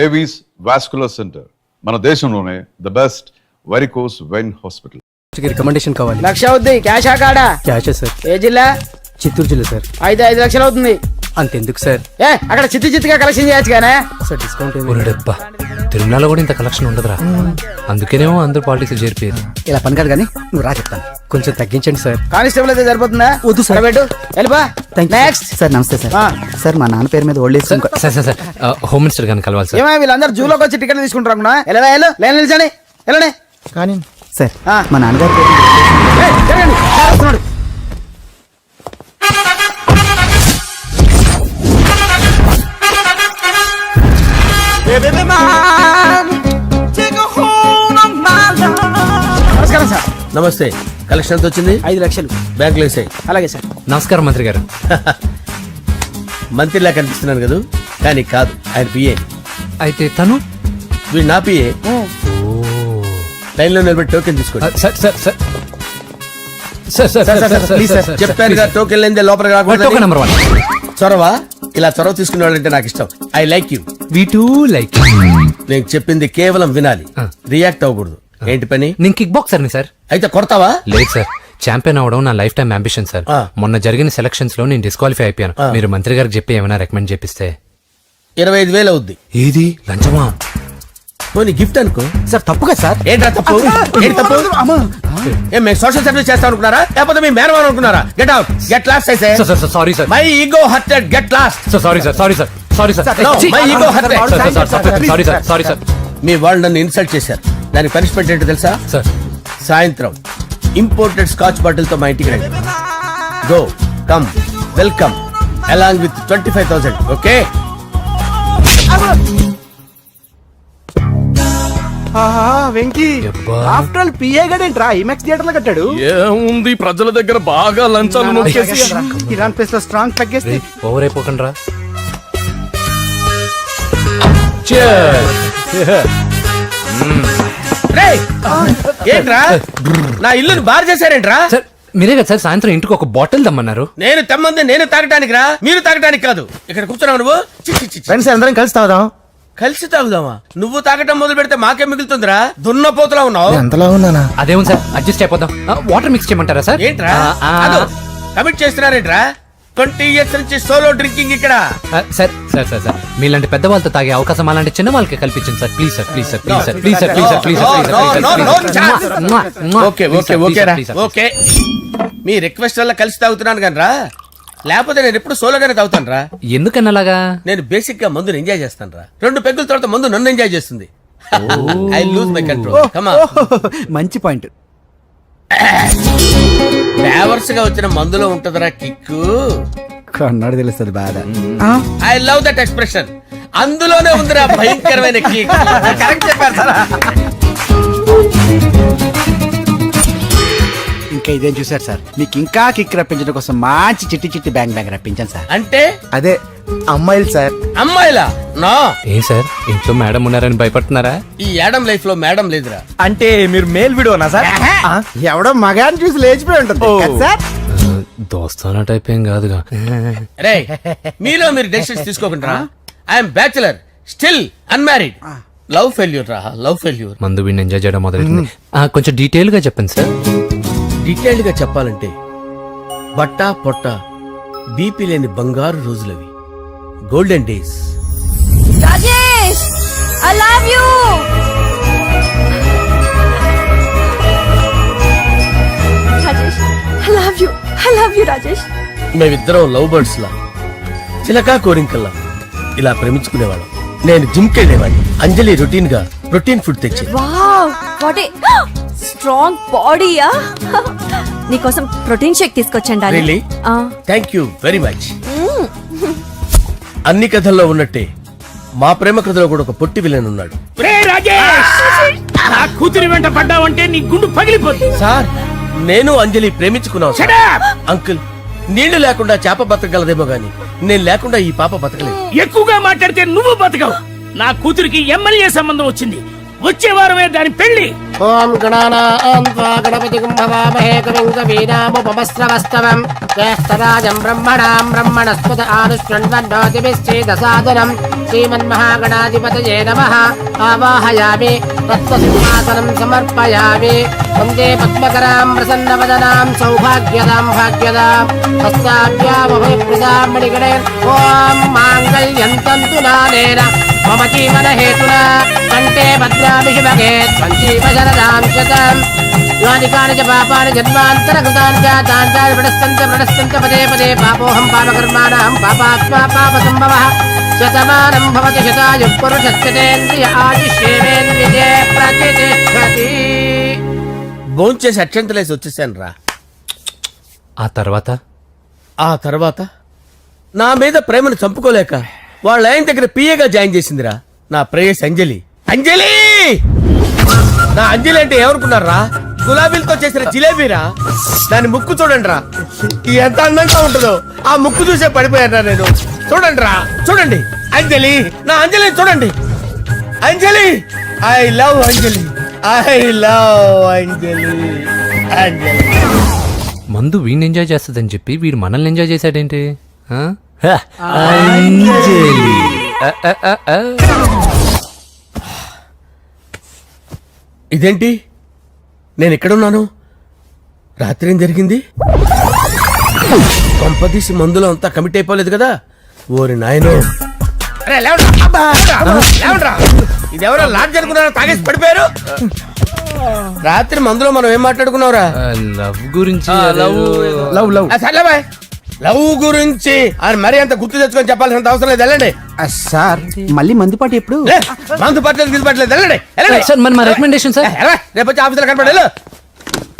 Avis vascular centre మన దేశంలోనే the best varicose vein hospital. Recommendation కావాలి. 1,00,000 అవుద్ది. క్యాషా కాడా? క్యాషే సార్. ఏ జిల్లా? చిత్తూరు జిల్లా సార్. 5 లక్షలు అవుతుంది. అంతెందుకు సార్? అక్కడ చిత్తుగా కలెక్షన్ చేయొచ్చు కానీ సార్ డిస్కౌంట్ డబ్బా తిరుమలలో కూడా ఇంత కలెక్షన్ ఉండదురా. అందుకేనేమో అందరూ పాలిటిక్స్ చేరిపోయారు. ఇలా పని కాదు కానీ నువ్వు రా చెప్తాను. కొంచెం తగ్గించండి సార్. కానిస్టేబుల్ అయితే సరిపోతుందా? వద్దు సార్. పెట్టు వెళ్ళిపా. Next sir. నమస్తే సార్. సార్ మా నాన్న పేరు మీద old age sir home minister గారిని కలవాలి సార్. ఏమో వీళ్ళందరూ జూలోకి వచ్చి టికెట్ తీసుకుంటారు అనుకున్నా. లైన్ నిలిచండి. వెళ్ళండి. కానీ సార్ మా నాన్నగారి పేరు వస్తున్నాడు. నమస్కారం సార్. నమస్తే. కలెక్షన్ ఎంత వచ్చింది? 5 లక్షలు. బ్యాంకులో వేసాయి. అలాగే సార్. నమస్కారం మంత్రి గారు. మంత్రిలా కనిపిస్తున్నాను కదా, కానీ కాదు, ఆయన పిఏ. అయితే తను వీడు నా పిఏ. లైన్ లో నిలబెట్టి టోకెన్ తీసుకోండి. చెప్పానుగా, టోకెన్ లేదే లోపలికి రాకూడదు. నెంబర్ 1 చొరవ. ఇలా చొరవ తీసుకునే వాళ్ళంటే నాకు ఇష్టం. I like you. We two like. నేను చెప్పింది కేవలం వినాలి, రియాక్ట్ అవ్వకూడదు. ఏంటి పని? నేను కిక్ బాక్సర్ ని సార్. అయితే కొడతావా? లేదు సార్, ఛాంపియన్ అవడం నా లైఫ్ టైం అంబిషన్ సార్. మొన్న జరిగిన సెలక్షన్స్ లో నేను డిస్క్వాలిఫై అయిపోయాను. మీరు మంత్రి గారికి చెప్పి ఏమైనా రికమెండ్ చేపిస్తే. 25,000 అవుద్ది. ఏది లంచమా? పోనీ గిఫ్ట్ అనుకో. సార్. తప్పుగా సార్. ఏంట్రా తప్పు? ఏంటి తప్పు? ఏం మేము సోషల్ సర్వీస్ చేస్తాం అనుకున్నారా, లేకపోతే మీ మేనమాన్ అనుకున్నారా? Get out, get lost. అయితే sorry sir. My ego hurted, get lost. Sorry sir. My ego hurted. Sorry sir. మీ వాళ్ళు నన్ను ఇన్సల్ట్ చేశారు. దానికి పనిష్మెంట్ ఏంటో తెలుసా? సార్ సాయంత్రం ఇంపోర్టెడ్ స్కాచ్ బాటిల్ తో మా ఇంటికి రండి. Go come welcome along with 25,000. Okay? Venky after all PA గడేంట్రా ఇమెక్స్ థియేటర్ లో కట్టాడు. ఏముంది, ప్రజల దగ్గర బాగా లంచాలు నొక్కేసి ఇరాన్ ప్లేస్ లో స్ట్రాంగ్ తగ్గేస్తే ఓవర్ అయిపోకండి రా. ఏంట్రా నా ఇల్లుని బార్ చేశారేంట్రా? సార్ మీరే కదా సార్ సాయంత్రం ఇంటికి ఒక బాటిల్ దమ్మన్నారు. నేను తెమ్మంది నేను తాగటానికి రా, మీరు తాగటానికి కాదు. ఇక్కడ కూర్చున్నావు నువ్వు. ఫ్రెండ్స్ అందరం కలిసి తాగుదాం. కలిసి తాగుదామా? నువ్వు తాగటం మొదలు పెడితే మాకే మిగులుతుందిరా. దున్నపోతులా ఉన్నావు. ఎంతలా ఉన్నానా? అదేమో సార్ అడ్జస్ట్ అయిపోదాం. వాటర్ మిక్స్ చేయమంటారా సార్? ఏంట్రా కమిట్ చేస్తున్నారేంట్రా? 20 years నుంచి సోలో డ్రింకింగ్ ఇక్కడ. సార్ సార్ సార్ సార్ మీలాంటి పెద్ద వాళ్ళతో తాగే అవకాశం అలాంటి చిన్న వాళ్ళకి కల్పించండి sir. Please sir, please sir, please sir, please sir, please sir, please sir. Okay okay okay రా, ఓకే. మీ రిక్వెస్ట్ వల్ల కలిసి తాగుతున్నాను కానీ రా, లేకపోతే నేను ఎప్పుడు సోలోగానే తాగుతాను రా. ఎందుకన్నా అలాగా? నేను బేసిక్ గా మందుని ఎంజాయ్ చేస్తాను రా. 2 పెగ్గుల తర్వాత మందు నన్ను ఎంజాయ్ చేస్తుంది. I lose my control. Come on. మంచి పాయింట్. ఫ్లేవర్స్ గా వచ్చిన మందులో ఉంటదరా కిక్కు. కన్నాడు తెలుస్తుంది బాధ. I love that expression. అందులోనే ఉందిరా భయంకరమైన కిక్. కరెక్ట్ చెప్పారు సార్. ఇంకా ఇదేం చూసారు సార్, మీకు ఇంకా కిక్ రప్పించడం కోసం మంచి చిట్టి బ్యాంగ్ రప్పించాను సార్. అంటే అదే అమ్మాయిలు సార్. అమ్మాయిలా? నా ఏం సార్ ఇంట్లో మేడం ఉన్నారని భయపడుతున్నారా? ఈ యాడమ్ లైఫ్ లో మేడం లేదురా. అంటే మీరు మేల్ వీడియోనా సార్? ఎవడో మగాన్ని చూసి లేచిపోయి ఉంటుంది సార్. దోస్తానా టైప్ ఏం కాదుగా. రే మీలో మీరు డెసిషన్స్ తీసుకోకుండా. I'm bachelor, still unmarried. Love failure రా, లవ్ ఫెయిల్యూర్. మందు వీడిని ఎంజాయ్ చేయడం మొదలైంది. కొంచెం డీటెయిల్ గా చెప్పండి సార్. డీటెయిల్డ్ గా చెప్పాలంటే బట్టా పొట్ట బీపీ లేని బంగారు రోజులవి, golden days. Rajesh, I love you. Rajesh, I love you. I love you, Rajesh. మేమిద్దరం లవ్ బర్డ్స్ లా, చిలకా కోరింకల్లా ఇలా ప్రేమించుకునేవాళ్ళం. నేను జిమ్ కెళ్ళేవాడిని. అంజలి రొటీన్ గా ప్రోటీన్ ఫుడ్ తెచ్చి. వావ్, వాట్ ఏ స్ట్రాంగ్ బాడీయా. నీకోసం ప్రోటీన్ షేక్ తీసుకొచ్చండి. Really? Thank you very much. అన్ని కథల్లో ఉన్నట్టే మా ప్రేమ కథలో కూడా ఒక పొట్టి విలన్ ఉన్నాడు. కూతురి వెంట పడ్డావంటే నీ గుండు పగిలిపోతుంది. సార్ నేను అంజలి ప్రేమించుకున్నాను. అంకుల్, నీళ్లు లేకుండా చేప బతకగలదేమో గాని నేను లేకుండా ఈ పాప బతకలేదు. ఎక్కువగా మాట్లాడితే నువ్వు బతకవు. నా కూతురికి ఎమ్మెల్యే సంబంధం వచ్చింది. వచ్చే వారమే దాని పెళ్లి. ఓం గణానాం త్వా గణపతిం భవామహే కవిం కవీనాముపమస్రవస్తవం జ్యేష్ఠరాజం బ్రహ్మణాం బ్రహ్మణస్పద ఆనుష్ణ్వన్నోతిభిశ్చేదసాదనం శ్రీమన్మహాగణాధిపతయే నమః. ఆవాహయామి తత్వసింహాసనం సమర్పయామి. వందే పద్మకరాం ప్రసన్నవదనాం సౌభాగ్యదాం భాగ్యదాం హస్తాభ్యామభయప్రదాం మణిగణే. ఓం మాంగళ్యం తంతు నానేన మమ జీవన హేతునా కంటే భద్రామి శుభగే సంజీవ శరదాం శతం. యాని కాని చ పాపాని జన్మాంతరకృతాని చ తాని ప్రణశ్యంత పదే పదే పాపోహం పాపకర్మాణం పాపాత్మా పాపసంభవః. శతమానం భవతి శతాయుః పురుషస్యేంద్రియ ఆయుష్యేంద్రియే ప్రతిష్టతి. భోంచేసి అక్షంతలేసి వచ్చేసాను రా. ఆ తర్వాత నా మీద ప్రేమను చంపుకోలేక వాళ్ళ ఆయన దగ్గర పిఏగా జాయిన్ చేసిందిరా నా ప్రేయస్ అంజలి. అంజలి నా అంజలి అంటే ఎవరుకున్నారా? గులాబీలతో చేసిన జిలేబీరా. దాని ముక్కు చూడండి రా, ఎంత అందంగా ఉంటుందో. ఆ ముక్కు చూసే పడిపోయారా నేను. చూడండి రా, చూడండి అంజలి, నా అంజలిని చూడండి. Anjali, I love Anjali, I love Anjali. Anjali మందు వీడిని ఎంజాయ్ చేస్తుందని చెప్పి వీడు మనల్ని ఎంజాయ్ చేశాడేంటి? ఆ? ఇదేంటి నేను ఎక్కడున్నాను? రాత్రి ఏం జరిగింది? కొంపదీసి మందులో అంతా కమిట్ అయిపోలేదు కదా? ఓరి నాయనో, ఇదెవరో లాడ్జ్ అనుకున్నారా? తాగేసి పడిపోయారు. రాత్రి మందులో మనం ఏం మాట్లాడుకున్నావురా? లవ్ గురించి సర్లే బాయ్, లవ్ గురించి అని మరీ అంత గుర్తు తెచ్చుకొని చెప్పాల్సినంత అవసరం లేదు. వెళ్ళండి. సార్ మళ్ళీ మందుపాటి ఎప్పుడు? లే, మందు పట్టలేదు గిది పట్టలేదు. వెళ్ళండి, వెళ్ళండి. సార్ మన రికమెండేషన్ సార్. రేపు వచ్చి ఆఫీసులో కనపడి వెళ్ళు.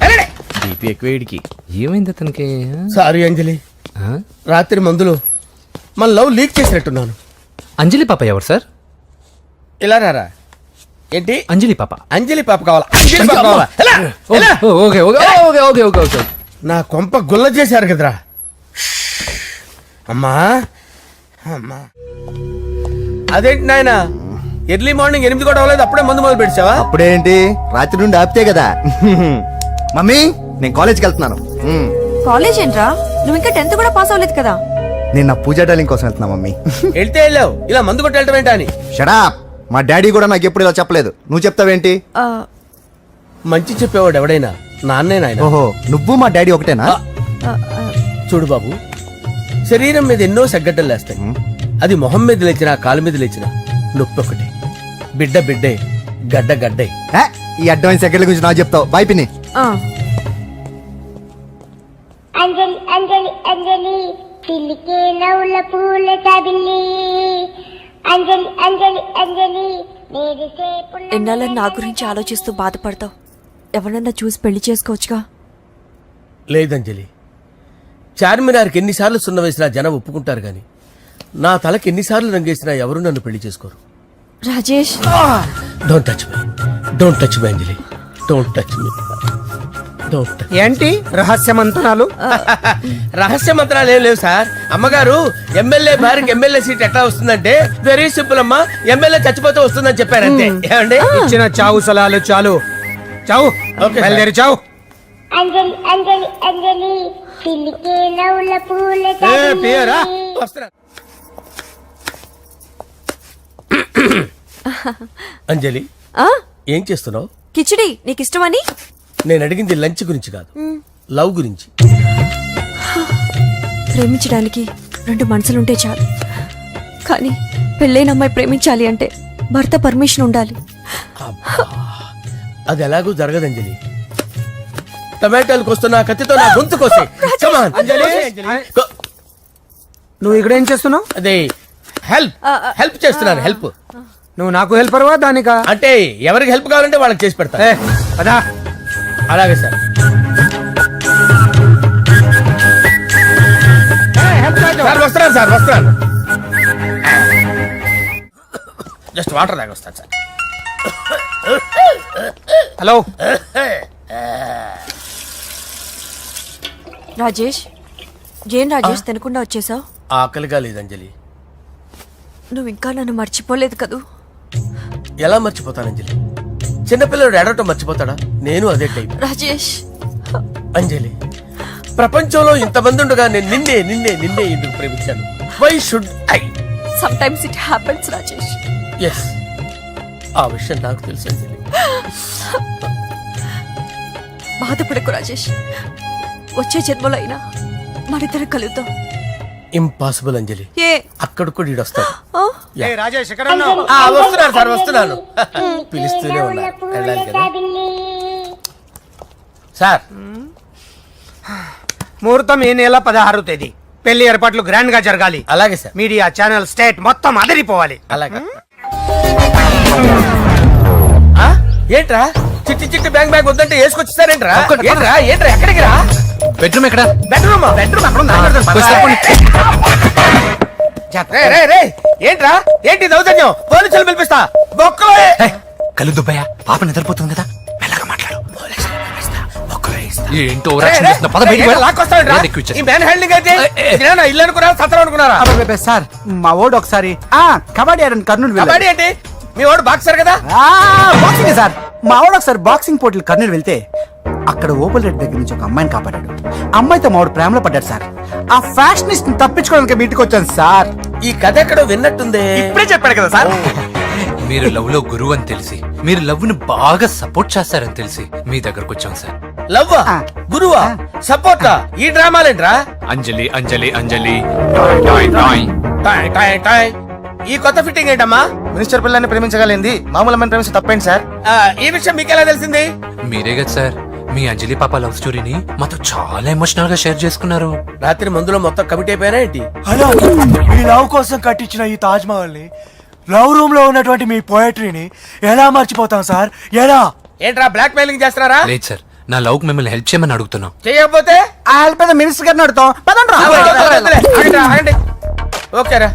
వెళ్ళండి. ఏమైంది అతనికి? సారీ అంజలి, ఆ? రాత్రి మందులో మన లవ్ లీక్ చేసినట్టున్నాను. అంజలి పాప ఎవరు సార్? ఇలా రారా. ఏంటి? అంజలి పాప. అంజలి పాప కావాలా? అంజలి పాప కావాలా? ఎలా? ఎలా? Okay okay okay okay okay okay. నా కొంప గుల్ల చేశారు కదరా. అమ్మా అమ్మా, అదేంటి నాయన ఎర్లీ మార్నింగ్ 8 కూడా అవ్వలేదు, అప్పుడే మందు మొదలు పెడిచావా? అప్పుడేంటి, రాత్రి నుండి ఆపితే కదా. మమ్మీ, నేను కాలేజ్కి వెళ్తున్నాను. కాలేజ్ ఏంట్రా? నువ్వు ఇంకా 10th కూడా పాస్ అవ్వలేదు కదా. నేను నా పూజా డాలింగ్ కోసం వెళ్తున్నా మమ్మీ. వెళ్తే వెళ్ళావు, ఇలా మందు కొట్టి వెళ్ళటం ఏంటా అని. షడా, మా డాడీ కూడా నాకు ఎప్పుడు ఇలా చెప్పలేదు. నువ్వు చెప్తావేంటి? ఆ, మంచి చెప్పేవాడు ఎవడైనా నాన్నే నాయన. ఓహో, నువ్వు మా డాడీ ఒకటేనా? ఆ, ఆ, చూడు బాబు, శరీరం మీద ఎన్నో సగ్గడ్డలు లేస్తాయి. అది మొహం మీద లేచినా కాలు మీద లేచినా నొప్పి ఒకటి. బిడ్డ బిడ్డే, గడ్డ గడ్డే. ఏ, ఈ అడ్వాన్స్ సెకండ్ల గురించి నాకు చెప్తావు. బాయ్ పిన్ని. ఆ. అంజలి అంజలి అంజలి పిల్లికే నవ్వుల పూల తబిల్లి. అంజలి అంజలి అంజలి ఎన్నాళ్ళని నా గురించి ఆలోచిస్తూ బాధపడతావు? ఎవరన్నా చూసి పెళ్లి చేసుకోవచ్చుగా. లేదంజలి, చార్మినార్కి ఎన్నిసార్లు సున్న వేసినా జనం ఒప్పుకుంటారు గాని నా తలకి ఎన్నిసార్లు రంగేసినా ఎవరు నన్ను పెళ్లి చేసుకోరు. Rajesh, don't touch me, don't touch me Anjali, don't touch me, don't touch. ఏంటి రహస్య మంత్రాలు? రహస్య మంత్రాలు ఏం లేవు సార్. అమ్మగారు ఎమ్మెల్యే భార్యకి ఎమ్మెల్యే సీట్ ఎట్లా వస్తుందంటే వెరీ సింపుల్ అమ్మా, ఎమ్మెల్యే చచ్చిపోతే వస్తుందని చెప్పారంతే. ఏమండి? ఇచ్చిన చావు సలాలు చాలు. చావు, ఓకే, బయలుదేరి చావు. అంజలి అంజలి అంజలి పిల్లికే నవ్వుల పూల పేరా వస్తున్నా. అంజలి, ఆ? ఏం చేస్తున్నావు? కిచిడి నీకు ఇష్టమని. నేను అడిగింది లంచ్ గురించి కాదు, లవ్ గురించి. ప్రేమించడానికి 2 మనసులుంటే చాలు, కానీ పెళ్ళైన అమ్మాయి ప్రేమించాలి అంటే భర్త పర్మిషన్ ఉండాలి. అది ఎలాగూ జరగదు అంజలి. టమాటాలకు వస్తున్న కత్తితో నా గొంతు కోసే. Come on, అంజలి. నువ్వు ఇక్కడ ఏం చేస్తున్నావు? అదే హెల్ప్ చేస్తున్నాను. హెల్ప్ నువ్వు నాకు హెల్పర్వా దానికా? అంటే ఎవరికి హెల్ప్ కావాలంటే వాళ్ళకి చేసి పెడతా. అదా అలాగే సార్. సార్ వస్తున్నాను, సార్ వస్తున్నాను. జస్ట్ వాటర్ తాగి వస్తాను సార్. హలో రాజేష్, ఏం రాజేష్ తినకుండా వచ్చేసావు? ఆకలిగా లేదు అంజలి. నువ్వు ఇంకా నన్ను మర్చిపోలేదు కదూ? ఎలా మర్చిపోతాను అంజలి? చిన్నపిల్లడు ఏడవటం మర్చిపోతాడా? నేను అదే టైప్. రాజేష్, అంజలి, ప్రపంచంలో ఇంతమంది ఉండగా నేను నిన్నే నిన్నే నిన్నే ఎందుకు ప్రేమించాను? Why should I? sometimes it happens, Rajesh. Yes, ఆ విషయం నాకు తెలుసు అంజలి. బాధపడకు రాజేష్, వచ్చే జన్మలో అయినా మనిద్దరం కలుద్దాం. ఇంపాసిబుల్ అంజలి, ఏ అక్కడ కూడా ఈడొస్తాడు. ఆ? రాజేష్ ఎక్కడ వస్తున్నాను సార్, వస్తున్నాను. పిలుస్తూనే ఉన్నా, వెళ్ళాలి కదా సార్. ముహూర్తం ఈ నెల 16వ తేదీ. పెళ్లి ఏర్పాట్లు గ్రాండ్ గా జరగాలి. అలాగే సార్. మీడియా ఛానల్ స్టేట్ మొత్తం అదిరిపోవాలి. అలాగే. ఆ? ఏంట్రా చిట్టి చిట్టి బ్యాంక్ బ్యాగ్ వద్దంటే వేసుకొచ్చేసారేంట్రా? ఏంట్రా ఏంట్రా ఎక్కడికి రా? బెడ్రూమ్ ఎక్కడ? బెడ్రూమ్ అక్కడ ఉంది. ఏంట్రా ఏంటి దౌర్జన్యం? పోలీసులు పిలిపిస్తా. బొక్కలో కళ్ళు దుబ్బయ్యా, పాప నిద్రపోతుంది కదా, మెల్లగా మాట్లాడు. ఏంటో ఓవరాక్షన్ చేస్తున్నా. పద బయటికి వెళ్ళు. ఏది ఎక్కువ ఇచ్చేస్తా. ఈ మ్యాన్ హ్యాండింగ్ అయితే ఇదేనా ఇల్లు అనుకున్నారా, సత్రం అనుకున్నారా? సార్ మా ఓడు ఒకసారి కబడ్డీ ఆడని కర్నూలు వెళ్ళాడు. కబడ్డీ ఏంటి? మీ వాడు బాక్సర్ కదా? Boxing sir. మా ఓడు ఒకసారి బాక్సింగ్ పోటీలు కర్నూలు వెళ్తే అక్కడ ఓపెన్ రెడ్ దగ్గర నుంచి ఒక అమ్మాయిని కాపాడాడు. అమ్మాయితో మావాడు ప్రేమలో పడ్డాడు సార్. ఆ ఫ్యాషనిస్ట్ తప్పించుకోవడానికి మీటికి వచ్చాను సార్. ఈ కథ ఎక్కడో విన్నట్టుంది. ఇప్పుడే చెప్పాడు కదా సార్. మీరు లవ్ లో గురువు అని తెలిసి, మీరు లవ్ ని బాగా సపోర్ట్ చేస్తారని తెలిసి మీ దగ్గరకు వచ్చాం సార్. లవ్వా, గురువా, సపోర్టా? ఈ డ్రామాలేంట్రా? అంజలి అంజలి అంజలి. టాయ్ టాయ్ టాయ్. ఈ కొత్త ఫిట్టింగ్ ఏంటమ్మా? మినిస్టర్ పిల్లల్ని ప్రేమించగలిగింది మామూలు అమ్మని ప్రేమించి తప్పేంటి సార్? ఈ విషయం మీకెలా తెలిసింది? మీరే కదా సార్ మీ అంజలి పాప లవ్ స్టోరీని మాతో చాలా ఎమోషనల్ గా షేర్ చేసుకున్నారు. రాత్రి మందులో మొత్తం కమిట్ అయిపోయినా ఏంటి? హలో, మీ లవ్ కోసం కట్టించిన ఈ తాజ్ మహల్ ని, లవ్ రూమ్ లో ఉన్నటువంటి మీ పోయట్రీని ఎలా మర్చిపోతాం సార్? ఎలా? ఏంట్రా బ్లాక్ మెయిలింగ్ చేస్తున్నారా? లేదు సార్, నా లవ్ కు మిమ్మల్ని హెల్ప్ చేయమని అడుగుతున్నాం. చేయకపోతే ఆ హెల్ప్ అయితే మినిస్టర్ గారిని అడుగుతాం. పదండి రా. ఆగండి. ఓకేరా,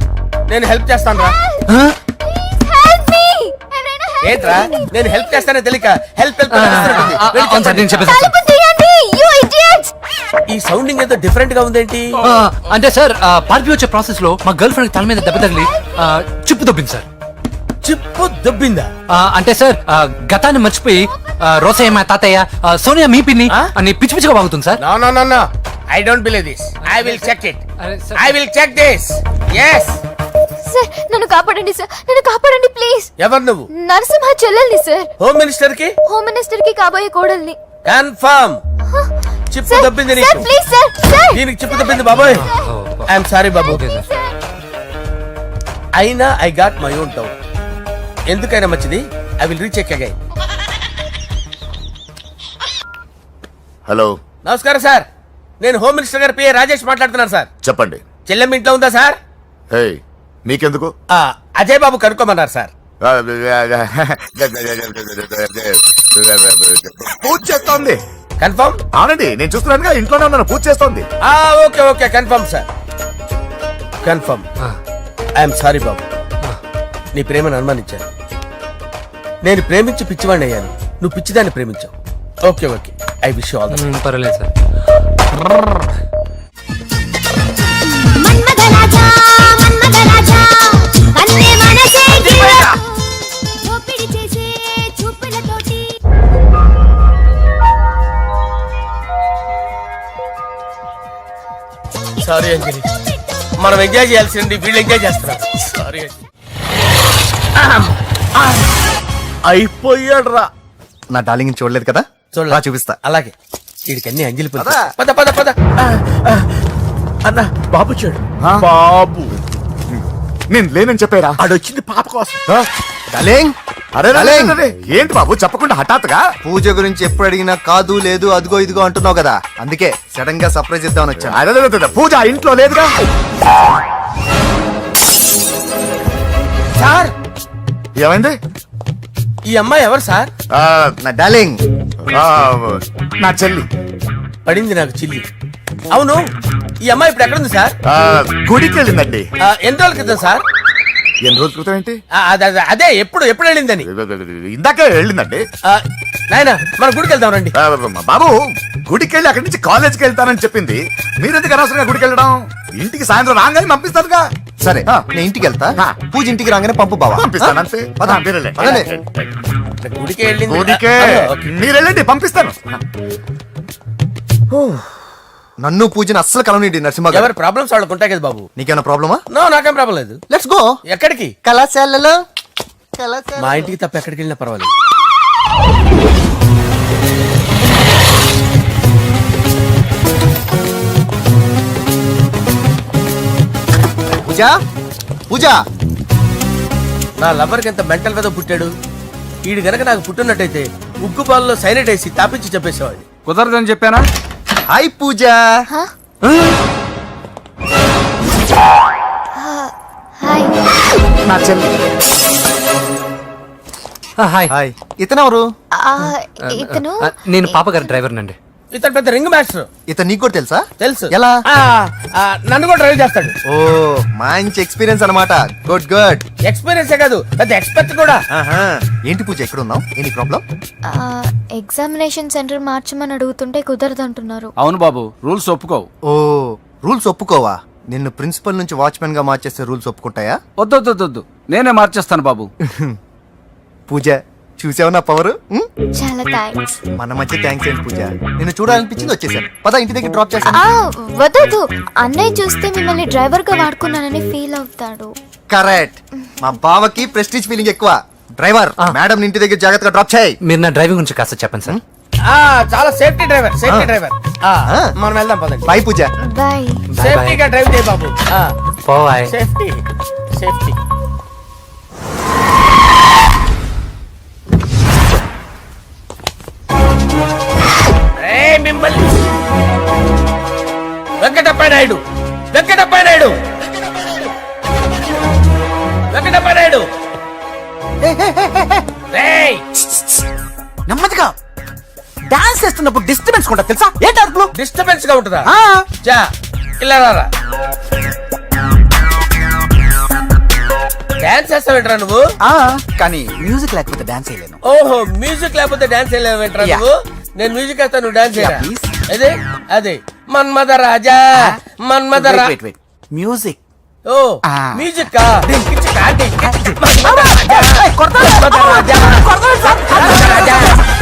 నేను హెల్ప్ చేస్తాను రా. ఏంట్రా నేను హెల్ప్ చేస్తానే తెలియక హెల్ప్ హెల్ప్ అవును సార్, నేను చెప్పేసి ఈ సౌండింగ్ ఏదో డిఫరెంట్ గా ఉందేంటి? అంటే సార్ పార్టీ వచ్చే ప్రాసెస్ లో మా గర్ల్ ఫ్రెండ్ తల మీద దెబ్బ తగిలి చిప్పు దొబ్బింది సార్. చిప్పు దొబ్బిందా? అంటే సార్ గతాన్ని మర్చిపోయి రోసయ్య మా తాతయ్య, సోనియా మీ పిన్ని అని పిచ్చి పిచ్చిగా వాగుతుంది sir. No no no no, I don't believe this. I will check it. I will check this. yes. Sir నన్ను కాపాడండి సార్, నన్ను కాపాడండి ప్లీజ్. ఎవరు నువ్వు? నరసింహ చెల్లెల్ని సార్. హోమ్ మినిస్టర్ కి? హోమ్ మినిస్టర్ కి కాబోయే కోడల్ని. కన్ఫర్మ్ చిప్పు దొబ్బింది నీకు. ప్లీజ్ సార్, సార్ దీనికి చిప్పు దొబ్బింది బాబోయ్. ఐఎమ్ సారీ బాబు. అయినా I got my own doubt. ఎందుకైనా మంచిది, I will recheck again. Hello, నమస్కారం సార్, నేను హోమ్ మినిస్టర్ గారి పిఏ రాజేష్ మాట్లాడుతున్నాను సార్. చెప్పండి. చెల్లెమ్మ ఇంట్లో ఉందా సార్? హే, మీకెందుకు? అజయ్ బాబు కనుక్కోమన్నారు సార్. పూజ చేస్తోంది. కన్ఫర్మ్? అవునండి, నేను చూస్తున్నానుగా, ఇంట్లోనే ఉన్నాను, పూజ చేస్తోంది. Okay okay, confirm sir, confirm. I'm sorry బాబు, నీ ప్రేమను అనుమానించాను. నేను ప్రేమించి పిచ్చివాడిని అయ్యాను, నువ్వు పిచ్చిదాన్ని ప్రేమించావు. Okay okay, I wish you all the best. పర్వాలేదు సార్. మన్మథరాజా మన్మథరాజా కన్నే మనసే దోపిడి చేసే చూపులతోటి. సారీ అంజలి, మనం ఎంజాయ్ చేయాల్సింది వీళ్ళు ఎంజాయ్ చేస్తున్నారు. సారీ అంజలి. అయిపోయాడు రా. నా డార్లింగ్ చూడలేదు కదా, చూడరా చూపిస్తా. అలాగే, వీడికి అన్ని అంజలి పద పద పద పద. అన్న బాబు చూడు. బాబు నేను లేనని చెప్పారా? ఆడొచ్చింది పాప కోసం. డార్లింగ్, అరే డార్లింగ్. ఏంటి బాబు చెప్పకుండా హఠాత్తుగా? పూజ గురించి ఎప్పుడు అడిగినా కాదు లేదు అదిగో ఇదిగో అంటున్నావు కదా, అందుకే సడన్ గా సర్ప్రైజ్ ఇద్దామని వచ్చాను. అరే పూజ ఇంట్లో లేదుగా. సార్ ఏమైంది? ఈ అమ్మాయి ఎవరు సార్? నా డార్లింగ్, నా చెల్లి. పడింది నాకు చిల్లి. అవును, ఈ అమ్మాయి ఇప్పుడు ఎక్కడ ఉంది సార్? గుడికి వెళ్ళిందండి. ఎన్ని రోజుల క్రితం సార్? ఎన్ని రోజుల క్రితం ఏంటి? అదే ఎప్పుడు ఎప్పుడు వెళ్ళిందని. ఇందాకే వెళ్ళిందండి. నాయన మన గుడికి వెళ్దాం రండి. బాబు గుడికి వెళ్ళి అక్కడి నుంచి కాలేజ్కి వెళ్తానని చెప్పింది. మీరెందుకు అనవసరంగా గుడికి వెళ్ళడం? ఇంటికి సాయంత్రం రాగానే పంపిస్తారుగా. సరే నేను ఇంటికి వెళ్తా పూజ ఇంటికి రాగానే పంపు బావా పంపిస్తాను అంతే పద. మీరెళ్ళండి. పదండి. గుడికి వెళ్ళింది గుడికే ఓకే. మీరెళ్ళండి పంపిస్తాను నన్ను పూజని అస్సలు కలవనిండి నరసింహ గారు. ఎవరి ప్రాబ్లమ్స్ వాళ్ళకు ఉంటాయి కదా బాబు. నీకేమైనా ప్రాబ్లమా? నో నాకేం ప్రాబ్లం లేదు. Let's go. ఎక్కడికి? కళాశాలలో మా ఇంటికి తప్ప ఎక్కడికి వెళ్ళినా పర్వాలేదు. పూజ పూజ నా లవర్కి ఎంత మెంటల్ మీద పుట్టాడు. వీడు గనక నాకు పుట్టినట్టయితే ఉగ్గు పాలలో సైనట్ వేసి తాపించి చెప్పేసేవాడిని. కుదరదని చెప్పానా? హాయ్ పూజ. హాయ్. నా చెల్లి. హాయ్ హాయ్ ఇతనెవరు? ఇతను నేను పాప గారి డ్రైవర్ నండి. ఇతను పెద్ద రింగ్ మాస్టర్. ఇతను నీకు కూడా తెలుసా? తెలుసు. ఎలా? నన్ను కూడా డ్రైవ్ చేస్తాడు. ఓ మంచి ఎక్స్పీరియన్స్ అన్నమాట. Good good. ఎక్స్పీరియన్సే కాదు పెద్ద ఎక్స్పర్ట్ కూడా. ఏంటి పూజ ఎక్కడ ఉన్నావు? ఏంటి ప్రాబ్లం? ఎగ్జామినేషన్ సెంటర్ మార్చమని అడుగుతుంటే కుదరదంటున్నారు. అవును బాబు, రూల్స్ ఒప్పుకోవు. ఓ రూల్స్ ఒప్పుకోవా? నిన్ను ప్రిన్సిపల్ నుంచి వాచ్మెన్ గా మార్చేస్తే రూల్స్ ఒప్పుకుంటాయా? వద్దు నేనే మార్చేస్తాను బాబు. పూజ చూసావు నా పవర్? చాలా థ్యాంక్స్. మన మధ్య థ్యాంక్స్ ఏంటి పూజ, నిన్ను చూడాలనిపించింది వచ్చేసాను. పద ఇంటి దగ్గర డ్రాప్ చేస్తాను. వద్దు అన్నయ్య చూస్తే మిమ్మల్ని డ్రైవర్ గా వాడుకున్నానని ఫీల్ అవుతాడు. కరెక్ట్. మా బావకి ప్రెస్టీజ్ ఫీలింగ్ ఎక్కువ. డ్రైవర్ మేడం ఇంటి దగ్గర జాగ్రత్తగా డ్రాప్ చేయి. మీరు నా డ్రైవింగ్ గురించి కాస్త చెప్పండి సార్. చాలా సేఫ్టీ డ్రైవర్. మనం వెళ్దాం పదండి. బాయ్ పూజ. బాయ్. సేఫ్టీగా డ్రైవ్ చేయి బాబు. బాయ్. Safety safety. మిమ్మల్ని వెంకటప్ప నాయుడు రేయ్, నెమ్మదిగా డాన్స్ చేస్తున్నప్పుడు డిస్టర్బెన్స్ కొంటా తెలుసా? ఏంటి అరుపులు? డిస్టర్బెన్స్ గా ఉంటుందా? ఆ, చా ఇలా రారా. డాన్స్ చేస్తావేంట్రా నువ్వు? కానీ మ్యూజిక్ లేకపోతే డాన్స్ చేయలేను. ఓహో మ్యూజిక్ లేకపోతే డాన్స్ వేయలేవేంట్రా Yeah. నువ్వు? నేను మ్యూజిక్ వేస్తా, నువ్వు డాన్స్ చేయరా? Yeah, please. అదే అదే మన్మద రాజా మన్మద రా. మ్యూజిక్. ఓ మ్యూజిక్ కా మన్మద రాజా.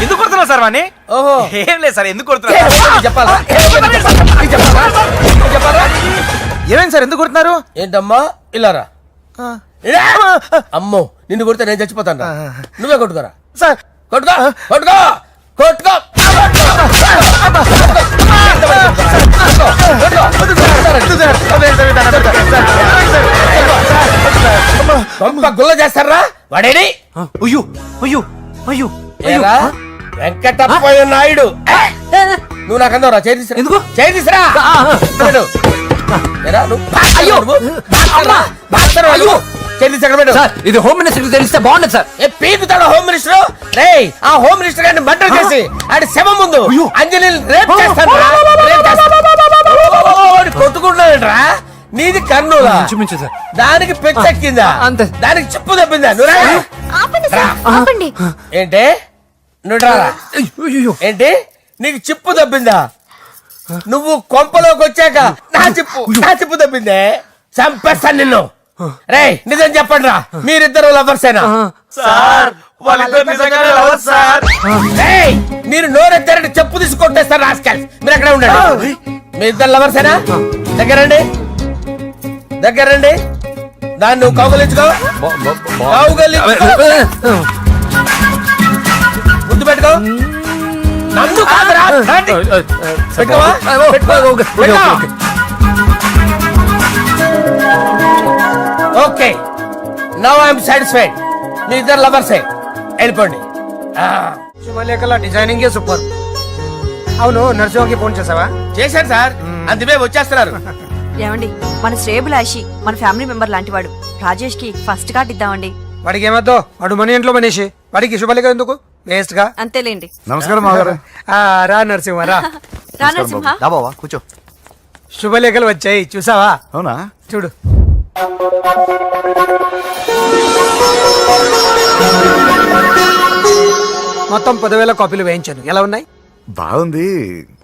ఎందుకు కొడుతున్నా సార్ వాణ్ణి? ఓహో ఏం లేదు సార్, ఎందుకు కొడుతున్నా? చెప్పాలా? ఏమైంది సార్, ఎందుకు కొడుతున్నారు? ఏంటమ్మా ఇలా రా. అమ్మో నిన్ను కొడితే నేను చచ్చిపోతాను. నువ్వే కొట్టుకోరా సార్ కొట్టుకో కొట్టుకో కొట్టుకో. గుల్ల చేస్తారా వాడేడి? అయ్యో అయ్యో అయ్యో ఏరా, వెంకటప్పయ్య నాయుడు. నువ్వు నాకు అందరా చేసి ఎందుకు? చేసిరా. సార్ ఇది హోమ్ మినిస్టర్ తెలిస్తే బాగుండదు సార్. పీకుతాడు హోమ్ మినిస్టర్. రే ఆ హోమ్ మినిస్టర్ గారిని మర్డర్ చేసి ఆడి శవం ముందు అంజలి రేప్ చేస్తాను. కొట్టుకుంటాడంట్రా. నీది కర్నూలా? చూపించు సార్. దానికి పెచ్చెక్కిందా? అంతే. దానికి చెప్పు తప్పిందా? నువ్వు రా. ఆపండి సార్, ఆపండి. ఏంటి నువ్వు రారా? ఏంటి నీకు చిప్పు తప్పిందా? నువ్వు కొంపలోకి వచ్చాక నా చిప్పు తప్పిందే. చంపేస్తాను నిన్ను. రే నిజం చెప్పండి రా, మీరిద్దరు లవర్సేనా? రేయ్, మీరు నోరెత్తారంటే చెప్పు తీసి కొట్టేస్తారు రాస్కల్స్. మీరు ఎక్కడ ఉండండి. మీ ఇద్దరు లవర్సేనా? దగ్గరండి దగ్గరండి. దాన్ని నువ్వు కౌగలించుకో. ముద్దు పెట్టుకో. నన్ను కాదురా. పెట్టుకోవా? Okay now I'm satisfied. మీ ఇద్దరు లవర్సే, వెళ్ళిపోండి. శుభలేఖల డిజైనింగ్ సూపర్. అవును నర్సింహకి ఫోన్ చేసావా? చేశాను సార్, అందుకే వచ్చేస్తున్నారు. ఏమండి మన శ్రేయబులాషి మన ఫ్యామిలీ మెంబర్ లాంటి వాడు. రాజేష్ కి ఫస్ట్ కార్డ్ ఇద్దామండి. వాడికి ఏమద్దో, వాడు మన ఇంట్లో మనిషి. వాడికి శుభలేఖ ఎందుకు? వేస్ట్ గా. అంతేలేండి. నమస్కారం మాగారు. రా నరసింహ రా. రా నరసింహ. దా బావా కూర్చో. శుభలేఖలు వచ్చాయి చూసావా? అవునా? చూడు. మొత్తం 10,000 కాపీలు వేయించాను. ఎలా ఉన్నాయి? బాగుంది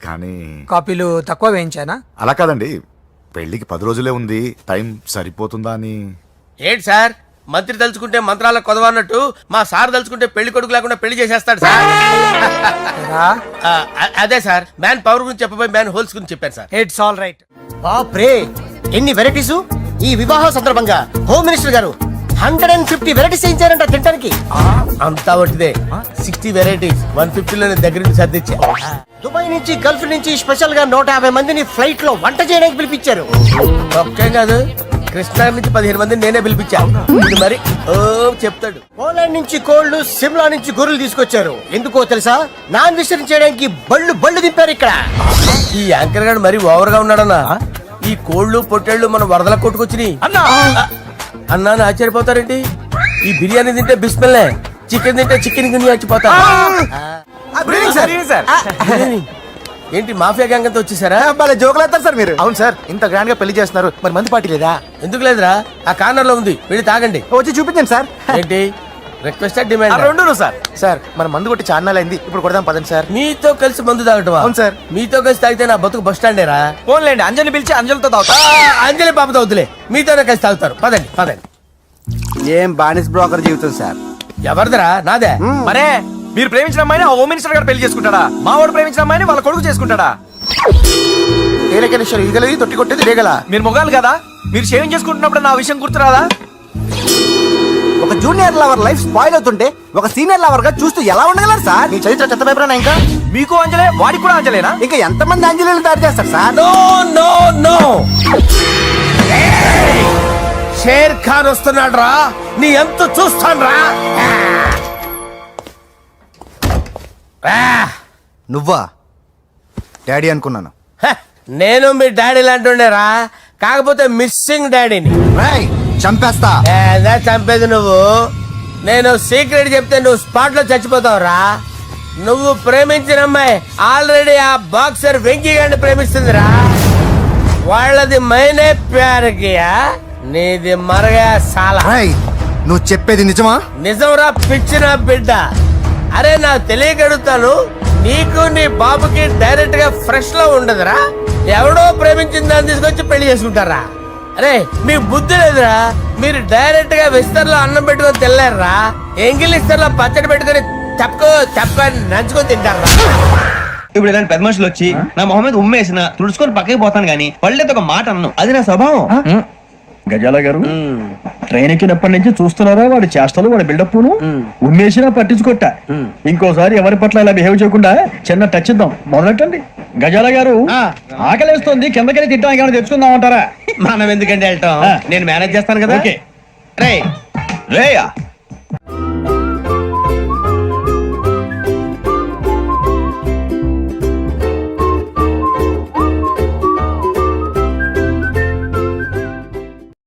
కానీ కాపీలు తక్కువ వేయించానా? అలా కాదండి, పెళ్లికి 10 రోజులే ఉంది, టైం సరిపోతుందా అని. ఏంటి సార్ మంత్రి తలుచుకుంటే మంత్రాల కొదవన్నట్టు మా సార్ తలుచుకుంటే పెళ్లి కొడుకు లేకుండా పెళ్లి చేసేస్తాడు సార్. అదే సార్ మ్యాన్ పవర్ గురించి చెప్పబోయి మ్యాన్ హోల్స్ గురించి చెప్పాను సార్. It's all right. బాప్రే ఎన్ని వెరైటీస్! ఈ వివాహ సందర్భంగా హోమ్ మినిస్టర్ గారు 150 వెరైటీస్ చేయించారంట తినడానికి. అంతా ఒకటిదే 60 వెరైటీస్ 150 దగ్గర నుంచి సర్దిచ్చా. దుబాయ్ నుంచి గల్ఫ్ నుంచి స్పెషల్ గా 150 మందిని ఫ్లైట్ లో వంట చేయడానికి పిలిపించారు. ఒక్కే కాదు కృష్ణా నుంచి 15 మందిని నేనే పిలిపించా. ఇది మరి ఓ చెప్తాడు. పోలాండ్ నుంచి కోళ్లు, సిమ్లా నుంచి గొర్రెలు తీసుకొచ్చారు. ఎందుకో తెలుసా? నాన్ వెజిటేరియన్ చేయడానికి బళ్ళు దింపారు ఇక్కడ. ఈ యాంకర్ గారు మరి ఓవర్ గా ఉన్నాడన్నా. ఈ కోళ్లు పొట్టేళ్లు మన వరదల కొట్టుకొచ్చినాయి అన్నా ఆశ్చర్యపోతారేంటి? ఈ బిర్యానీ తింటే బిస్మిల్లే, చికెన్ తింటే చికెన్ గిన్నె చచ్చిపోతా. ఏంటి మాఫియా గ్యాంగ్ అంతా వచ్చేసారా? జోకులు వేస్తారు సార్ మీరు. అవును సార్, ఇంత గ్రాండ్ గా పెళ్లి చేస్తున్నారు, మరి మంది పార్టీ లేదా? ఎందుకు లేదురా, ఆ కార్నర్ లో ఉంది, వెళ్ళి తాగండి. వచ్చి చూపించండి సార్. ఏంటి రిక్వెస్ట్ డిమాండ్? రెండు సార్. సార్ మన మందు కొట్టి చాన్నాలు అయింది, ఇప్పుడు కొడదాం పదండి సార్. మీతో కలిసి మందు తాగటమా? అవును సార్. మీతో కలిసి తాగితే నా బతుకు బస్ స్టాండేరా? ఫోన్లేండి, అంజలిని పిలిచి అంజలితో తాగుతా. అంజలి పాపతో వద్దులే, మీతోనే కలిసి తాగుతారు. పదండి పదండి. ఏం బానిస్ బ్రోకర్ జీవితం సార్. ఎవరిదిరా? నాదే. మరే మీరు ప్రేమించిన అమ్మాయిని ఆ హోమ్ మినిస్టర్ గారు పెళ్లి చేసుకుంటాడా? మా వాడు ప్రేమించిన అమ్మాయిని వాళ్ళ కొడుకు చేసుకుంటాడా? ఏలకేశ్వర ఈగలవి తొట్టి కొట్టేది రేగల. మీరు మొగాలు కదా, మీరు షేవింగ్ చేసుకుంటున్నప్పుడు నా విషయం గుర్తురాదా? ఒక జూనియర్ లవర్ లైఫ్ స్పాయిల్ అవుతుంటే ఒక సీనియర్ లవర్ గా చూస్తూ ఎలా ఉండగలరు సార్? నీ చరిత్ర చెత్త పేపరా ఇంకా? మీకు అంజలే, వాడికి కూడా అంజలేనా? ఇంకా ఎంతమంది అంజలీలు తయారు చేస్తారు sir? No no no, Sher Khan వస్తున్నాడు రా, నీ ఎంత చూస్తాను రా. నువ్వా? డాడీ అనుకున్నాను. నేను మీ డాడీ లాంటి రా, కాకపోతే మిస్సింగ్ డాడీని. చంపేస్తా. చంపేది నువ్వు. నేను సీక్రెట్ చెప్తే నువ్వు స్పాట్ లో చచ్చిపోతావు రా. నువ్వు ప్రేమించిన అమ్మాయి ఆల్రెడీ ఆ బాక్సర్ వెంకీ గారిని ప్రేమిస్తుందిరా. వాళ్ళది మైనే ప్యార్ కియా, నీది మరగా సాలా. నువ్వు చెప్పేది నిజమా? నిజంరా పిచ్చిన బిడ్డ. అరే నాకు తెలియగడుగుతాను, నీకు నీ బాబుకి డైరెక్ట్ గా ఫ్రెష్ లో ఉండదురా. ఎవడో ప్రేమించిన దాన్ని తీసుకొచ్చి పెళ్లి చేసుకుంటారా? అరే మీకు బుద్ధి లేదురా. మీరు డైరెక్ట్ గా విస్తర్లో అన్నం పెట్టుకొని తినలేరురా. ఎంగిలిస్తర్లో పచ్చడి పెట్టుకొని తప్పుకొని నంచుకొని తింటారా. ఇప్పుడు ఇలాంటి పెద్ద మనుషులు వచ్చి నా మొహం మీద ఉమ్మేసిన తుడుచుకొని పక్కకి పోతాను గానీ పళ్ళేది ఒక మాట అన్ను, అది నా స్వభావం. గజాల గారు ట్రైన్ ఎక్కినప్పటి నుంచి చూస్తున్నారా వాడి చేష్టలు, వాడి బిల్డప్ను? ఉమ్మేసినా పట్టించుకోట. ఇంకోసారి ఎవరి పట్ల ఇలా బిహేవ్ చేయకుండా చిన్న టచ్ ఇద్దాం, మొదలెట్టండి. గజాల గారు ఆకలేస్తుంది, కిందకెళ్ళి తిట్టడానికి ఏమైనా తెచ్చుకుందాం అంటారా? మనం ఎందుకంటే వెళ్ళటం, నేను మేనేజ్ చేస్తాను కదా. రేయా